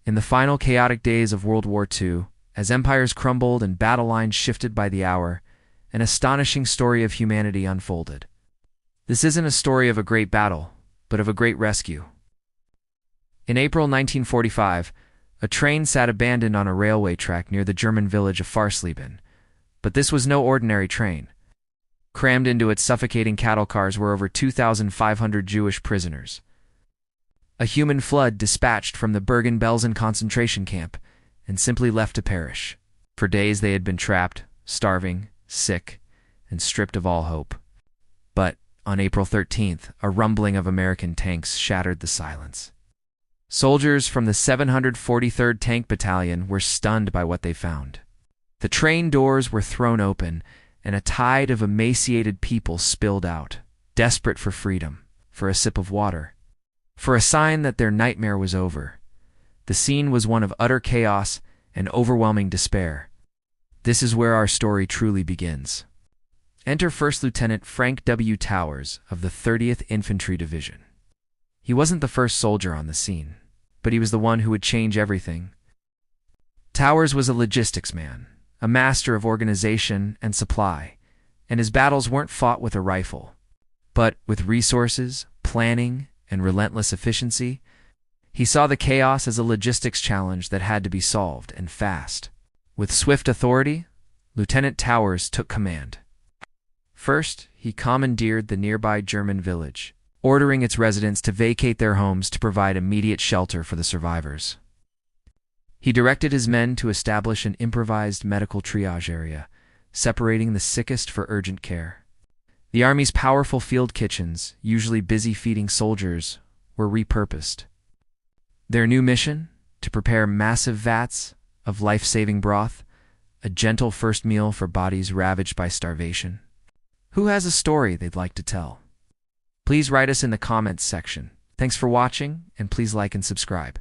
In the final chaotic days of World War II, as empires crumbled and battle lines shifted by the hour, an astonishing story of humanity unfolded. This isn't a story of a great battle, but of a great rescue. In April 1945, a train sat abandoned on a railway track near the German village of Farsleben. But this was no ordinary train. Crammed into its suffocating cattle cars were over 2,500 Jewish prisoners. A human flood dispatched from the Bergen-Belsen concentration camp and simply left to perish. For days they had been trapped, starving, sick, and stripped of all hope. But on April 13th, a rumbling of American tanks shattered the silence. Soldiers from the 743rd Tank Battalion were stunned by what they found. The train doors were thrown open, and a tide of emaciated people spilled out, desperate for freedom, for a sip of water, for a sign that their nightmare was over. The scene was one of utter chaos and overwhelming despair. This is where our story truly begins. Enter First Lieutenant Frank W. Towers of the 30th Infantry Division. He wasn't the first soldier on the scene, but he was the one who would change everything. Towers was a logistics man, a master of organization and supply, and his battles weren't fought with a rifle, but with resources, planning, and relentless efficiency. He saw the chaos as a logistics challenge that had to be solved, and fast. With swift authority, Lieutenant Towers took command. First, he commandeered the nearby German village, ordering its residents to vacate their homes to provide immediate shelter for the survivors. He directed his men to establish an improvised medical triage area, separating the sickest for urgent care. The Army's powerful field kitchens, usually busy feeding soldiers, were repurposed. Their new mission? To prepare massive vats of life-saving broth, a gentle first meal for bodies ravaged by starvation. Who has a story they'd like to tell? Please write us in the comments section. Thanks for watching, and please like and subscribe.